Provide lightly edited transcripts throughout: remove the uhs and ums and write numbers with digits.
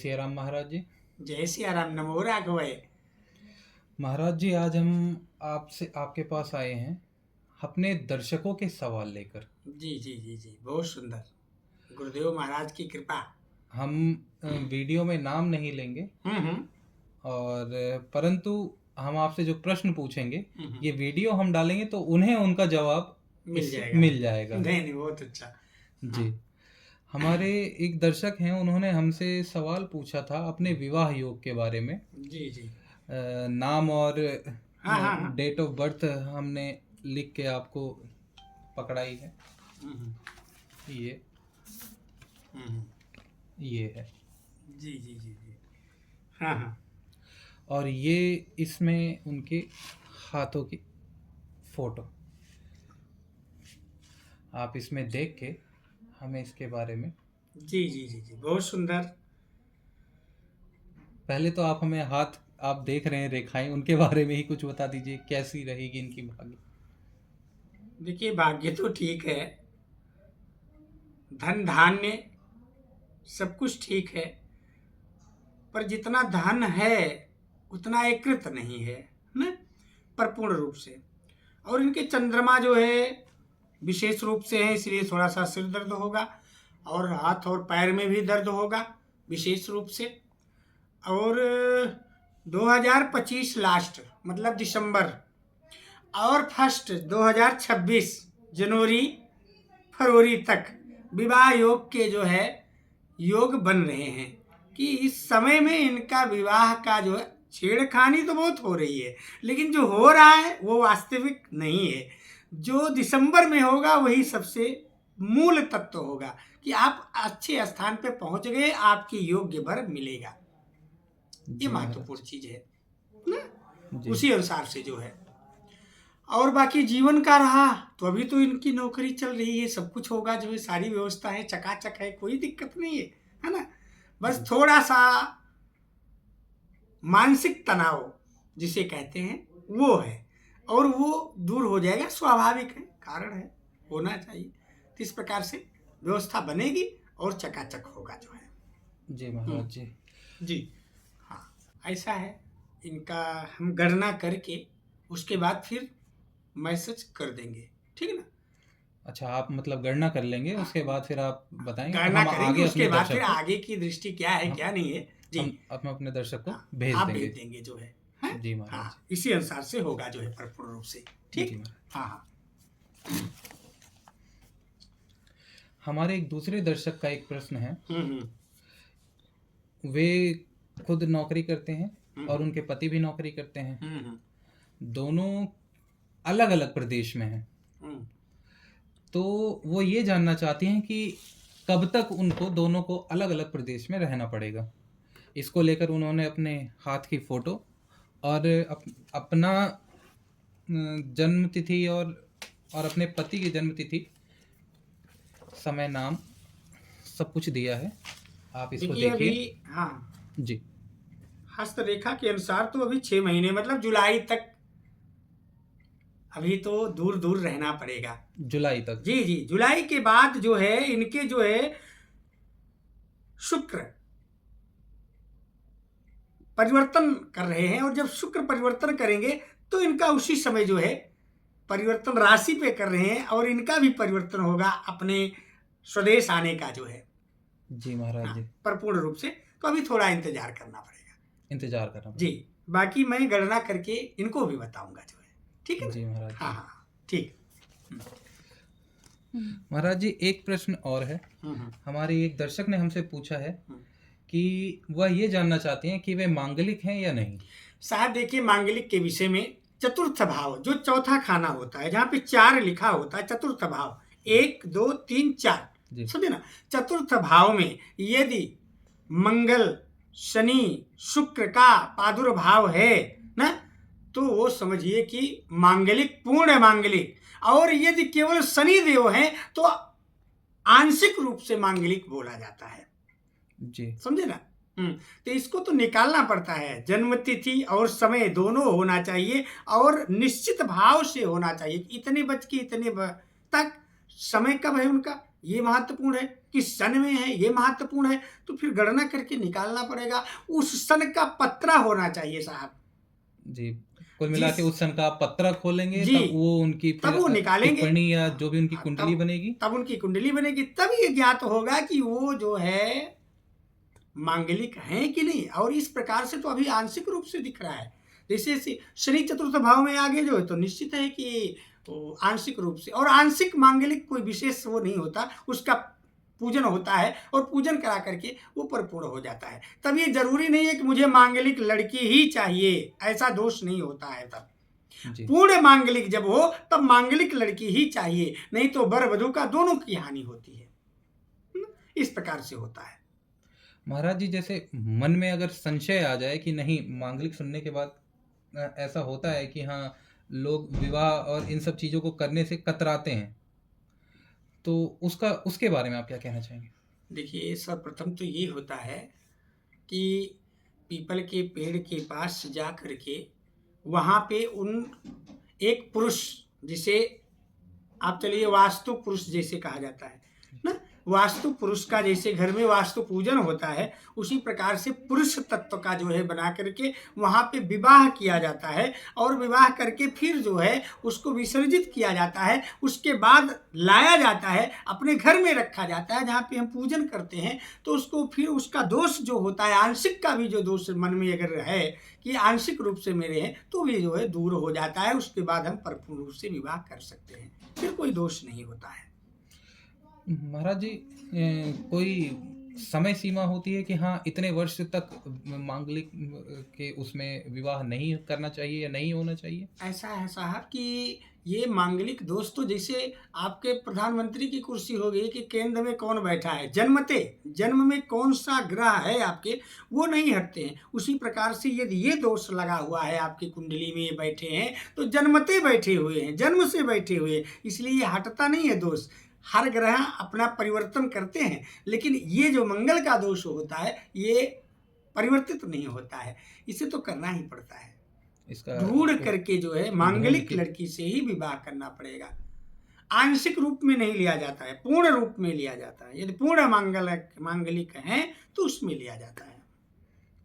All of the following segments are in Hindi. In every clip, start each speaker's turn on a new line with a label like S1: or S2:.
S1: सिया राम महाराज जी।
S2: जय सिया राम। नमो राघवय।
S1: महाराज जी, आज हम आपसे आपके पास आए हैं अपने दर्शकों के सवाल लेकर।
S2: जी जी जी जी, बहुत सुंदर। गुरुदेव महाराज की कृपा।
S1: हम वीडियो में नाम नहीं लेंगे और परंतु हम आपसे जो प्रश्न पूछेंगे ये वीडियो हम डालेंगे तो उन्हें उनका जवाब मिल जाएगा।
S2: नहीं, बहुत अच्छा।
S1: जी, हमारे एक दर्शक हैं, उन्होंने हमसे सवाल पूछा था अपने विवाह योग के बारे में।
S2: जी जी।
S1: नाम और
S2: हाँ।
S1: डेट ऑफ बर्थ हमने लिख के आपको पकड़ाई है। ये है।
S2: जी जी जी जी। हाँ।
S1: और ये इसमें उनके हाथों की फोटो, आप इसमें देख के हमें इसके बारे में।
S2: जी जी जी जी, बहुत सुंदर।
S1: पहले तो आप हमें हाथ, आप देख रहे हैं रेखाएं, उनके बारे में ही कुछ बता दीजिए, कैसी रहेगी इनकी भाग्य।
S2: देखिए, भाग्य तो ठीक है, धन धान्य सब कुछ ठीक है, पर जितना धन है उतना एकृत नहीं है ना, परिपूर्ण रूप से। और इनके चंद्रमा जो है विशेष रूप से है, इसलिए थोड़ा सा सिर दर्द होगा और हाथ और पैर में भी दर्द होगा विशेष रूप से। और 2025 लास्ट मतलब दिसंबर और फर्स्ट 2026 जनवरी फरवरी तक विवाह योग के जो है योग बन रहे हैं कि इस समय में इनका विवाह का जो है, छेड़खानी तो बहुत हो रही है लेकिन जो हो रहा है वो वास्तविक नहीं है। जो दिसंबर में होगा वही सबसे मूल तत्व होगा कि आप अच्छे स्थान पे पहुंच गए, आपकी योग्य वर मिलेगा। ये महत्वपूर्ण चीज है ना, उसी अनुसार से जो है। और बाकी जीवन का रहा तो अभी तो इनकी नौकरी चल रही है, सब कुछ होगा जो है, सारी व्यवस्था है, चकाचक है, कोई दिक्कत नहीं है ना। बस थोड़ा सा मानसिक तनाव जिसे कहते हैं वो है, और वो दूर हो जाएगा, स्वाभाविक है, कारण है, होना चाहिए। तो इस प्रकार से व्यवस्था बनेगी और चकाचक होगा जो है।
S1: जी महाराज जी।
S2: जी हाँ, ऐसा है इनका। हम गणना करके उसके बाद फिर मैसेज कर देंगे, ठीक है ना।
S1: अच्छा, आप मतलब गणना कर लेंगे, उसके बाद फिर आप बताएंगे,
S2: गणना
S1: हम
S2: करेंगे,
S1: आगे
S2: उसके
S1: अपने
S2: बाद
S1: दर्शक
S2: फिर
S1: को,
S2: आगे की दृष्टि क्या है क्या नहीं है जी,
S1: हम अपने दर्शक को
S2: हाँ,
S1: भेज
S2: आप
S1: देंगे।
S2: भेज देंगे जो है
S1: जी महाराज।
S2: हाँ, इसी अनुसार से होगा जो है परिपूर्ण रूप से, ठीक। हाँ।
S1: हमारे एक दूसरे दर्शक का एक प्रश्न है। वे खुद नौकरी करते हैं और उनके पति भी नौकरी करते हैं, दोनों अलग अलग प्रदेश में हैं। तो वो ये जानना चाहती हैं कि कब तक उनको दोनों को अलग अलग प्रदेश में रहना पड़ेगा। इसको लेकर उन्होंने अपने हाथ की फोटो और अपना जन्म तिथि और अपने पति की जन्म तिथि, समय, नाम सब कुछ दिया है। आप इसको देखिए।
S2: हाँ
S1: जी,
S2: हस्तरेखा के अनुसार तो अभी 6 महीने मतलब जुलाई तक अभी तो दूर दूर रहना पड़ेगा,
S1: जुलाई तक।
S2: जी जी। जुलाई के बाद जो है इनके जो है शुक्र परिवर्तन कर रहे हैं, और जब शुक्र परिवर्तन करेंगे तो इनका उसी समय जो है परिवर्तन राशि पे कर रहे हैं, और इनका भी परिवर्तन होगा अपने स्वदेश आने का जो है।
S1: जी महाराज जी,
S2: परिपूर्ण रूप से। तो अभी थोड़ा इंतजार करना पड़ेगा,
S1: इंतजार करना
S2: जी। बाकी मैं गणना करके इनको भी बताऊंगा जो है, ठीक है
S1: जी महाराज।
S2: हाँ ठीक।
S1: महाराज जी, एक प्रश्न और है। हमारे एक दर्शक ने हमसे पूछा है कि वह ये जानना चाहते हैं कि वे मांगलिक हैं या नहीं।
S2: साहब देखिए, मांगलिक के विषय में चतुर्थ भाव जो चौथा खाना होता है, जहाँ पे 4 लिखा होता है, चतुर्थ भाव 1 2 3 4, समझे ना। चतुर्थ भाव में यदि मंगल शनि शुक्र का प्रादुर्भाव है ना, तो वो समझिए कि मांगलिक, पूर्ण मांगलिक। और यदि केवल शनि देव है तो आंशिक रूप से मांगलिक बोला जाता है,
S1: जी,
S2: समझे ना। तो इसको तो निकालना पड़ता है, जन्म तिथि और समय दोनों होना चाहिए, और निश्चित भाव से होना चाहिए। इतने बज के इतने तक समय कब है उनका, ये महत्वपूर्ण है, किस सन में है ये महत्वपूर्ण है, तो फिर गणना करके निकालना पड़ेगा। उस सन का पत्रा होना चाहिए साहब
S1: जी। कुल मिला के उस सन का आप पत्रा खोलेंगे
S2: जी,
S1: तब वो उनकी
S2: तब वो निकालेंगे,
S1: टिप्पणी या जो भी उनकी कुंडली बनेगी,
S2: तब उनकी कुंडली बनेगी, तब ये ज्ञात होगा कि वो जो है मांगलिक हैं कि नहीं। और इस प्रकार से तो अभी आंशिक रूप से दिख रहा है। जैसे शनि चतुर्थ भाव में आगे जो है तो निश्चित है कि तो आंशिक रूप से, और आंशिक मांगलिक कोई विशेष वो नहीं होता, उसका पूजन होता है और पूजन करा करके वो परिपूर्ण हो जाता है। तब ये जरूरी नहीं है कि मुझे मांगलिक लड़की ही चाहिए, ऐसा दोष नहीं होता है। तब पूर्ण मांगलिक जब हो तब मांगलिक लड़की ही चाहिए, नहीं तो वर वधू का दोनों की हानि होती है। इस प्रकार से होता है।
S1: महाराज जी, जैसे मन में अगर संशय आ जाए कि नहीं, मांगलिक सुनने के बाद ऐसा होता है कि हाँ लोग विवाह और इन सब चीज़ों को करने से कतराते हैं, तो उसके बारे में आप क्या कहना चाहेंगे?
S2: देखिए, सर्वप्रथम तो ये होता है कि पीपल के पेड़ के पास जा करके वहाँ पे उन एक पुरुष, जिसे आप चलिए वास्तु पुरुष जैसे कहा जाता है ना, वास्तु पुरुष का जैसे घर में वास्तु पूजन होता है, उसी प्रकार से पुरुष तत्व का जो है बना करके वहाँ पे विवाह किया जाता है। और विवाह करके फिर जो है उसको विसर्जित किया जाता है, उसके बाद लाया जाता है, अपने घर में रखा जाता है जहाँ पे हम पूजन करते हैं। तो उसको फिर उसका दोष जो होता है, आंशिक का भी जो दोष मन में अगर है कि आंशिक रूप से मेरे हैं, तो भी जो है दूर हो जाता है। उसके बाद हम परिपूर्ण रूप से विवाह कर सकते हैं, फिर कोई दोष नहीं होता है।
S1: महाराज जी, कोई समय सीमा होती है कि हाँ इतने वर्ष तक मांगलिक के उसमें विवाह नहीं करना चाहिए या नहीं होना चाहिए?
S2: ऐसा है साहब कि ये मांगलिक दोष तो जैसे आपके प्रधानमंत्री की कुर्सी हो गई कि केंद्र में कौन बैठा है, जन्म में कौन सा ग्रह है आपके, वो नहीं हटते हैं। उसी प्रकार से यदि ये दोष लगा हुआ है आपकी कुंडली में, ये बैठे हैं तो जन्मते बैठे हुए हैं, जन्म से बैठे हुए हैं, इसलिए ये हटता नहीं है दोष। हर ग्रह अपना परिवर्तन करते हैं, लेकिन ये जो मंगल का दोष होता है ये परिवर्तित नहीं होता है, इसे तो करना ही पड़ता है। इसका ढूंढ करके जो है मांगलिक लड़की से ही विवाह करना पड़ेगा। आंशिक रूप में नहीं लिया जाता है, पूर्ण रूप में लिया जाता है। यदि पूर्ण मांगलिक है तो उसमें लिया जाता है।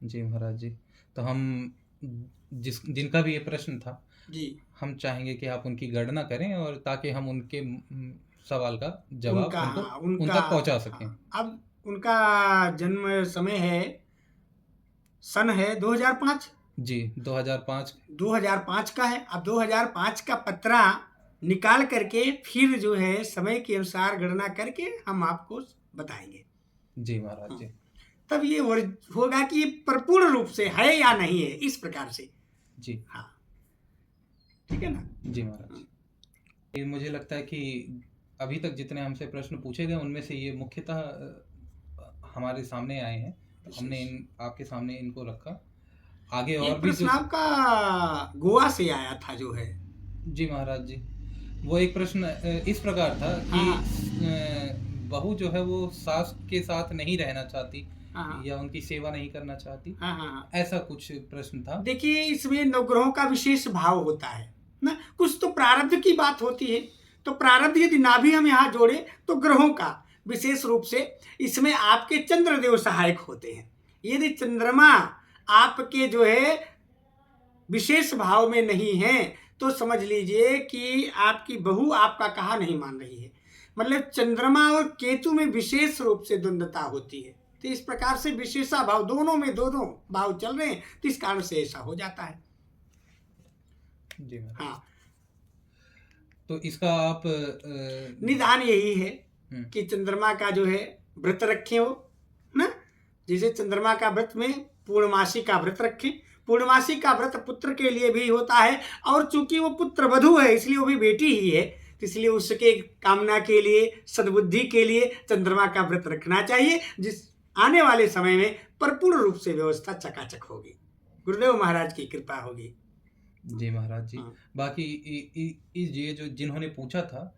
S1: जी महाराज जी, तो हम जिनका भी ये प्रश्न था जी, हम चाहेंगे कि आप उनकी गणना करें और ताकि हम उनके सवाल का जवाब उन तक पहुंचा सकें।
S2: अब उनका जन्म समय है, सन है 2005
S1: जी,
S2: 2005 का है। अब 2005 का पत्रा निकाल करके फिर जो है समय के अनुसार गणना करके हम आपको बताएंगे।
S1: जी महाराज जी,
S2: तब ये होगा कि परिपूर्ण रूप से है या नहीं है, इस प्रकार से।
S1: जी
S2: हाँ, ठीक है ना।
S1: जी महाराज जी, मुझे लगता है कि अभी तक जितने हमसे प्रश्न पूछे गए उनमें से ये मुख्यतः हमारे सामने आए हैं, तो हमने आपके सामने इनको रखा। आगे और भी
S2: प्रश्न आपका गोवा से आया था जो है।
S1: जी महाराज जी, वो एक प्रश्न इस प्रकार था कि बहू जो है वो सास के साथ नहीं रहना चाहती या उनकी सेवा नहीं करना चाहती, ऐसा कुछ प्रश्न था।
S2: देखिए, इसमें नवग्रहों का विशेष भाव होता है ना, कुछ तो प्रारब्ध की बात होती है। तो प्रारब्ध यदि ना भी हम यहाँ जोड़े तो ग्रहों का विशेष रूप से इसमें आपके चंद्रदेव सहायक होते हैं। यदि चंद्रमा आपके जो है विशेष भाव में नहीं है तो समझ लीजिए कि आपकी बहू आपका कहा नहीं मान रही है। मतलब चंद्रमा और केतु में विशेष रूप से द्वंद्वता होती है। तो इस प्रकार से विशेषा भाव दोनों में दोनों भाव चल रहे हैं, तो इस कारण से ऐसा हो जाता है।
S1: जी
S2: हाँ,
S1: तो इसका आप
S2: निदान यही है कि चंद्रमा का जो है व्रत रखें हो ना, जैसे चंद्रमा का व्रत में पूर्णमासी का व्रत रखें। पूर्णमासी का व्रत पुत्र के लिए भी होता है, और चूंकि वो पुत्र वधू है इसलिए वो भी बेटी ही है, तो इसलिए उसके कामना के लिए, सद्बुद्धि के लिए चंद्रमा का व्रत रखना चाहिए, जिस आने वाले समय में परिपूर्ण रूप से व्यवस्था चकाचक होगी, गुरुदेव महाराज की कृपा होगी।
S1: जी महाराज जी, बाकी ये जो जिन्होंने पूछा था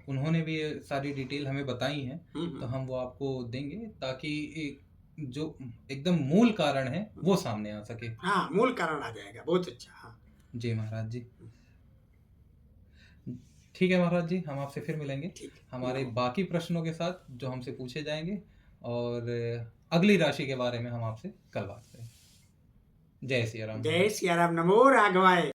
S1: उन्होंने भी सारी डिटेल हमें बताई है, तो हम वो आपको देंगे ताकि जो एकदम मूल कारण है वो सामने आ सके।
S2: हाँ, मूल कारण आ जाएगा। बहुत अच्छा। हाँ
S1: जी महाराज जी, ठीक है महाराज जी, हम आपसे फिर मिलेंगे
S2: ठीक।
S1: हमारे बाकी प्रश्नों के साथ जो हमसे पूछे जाएंगे, और अगली राशि के बारे में हम आपसे कल बात करेंगे। जय सिया राम।
S2: जय सिया राम। नमो राघवाय।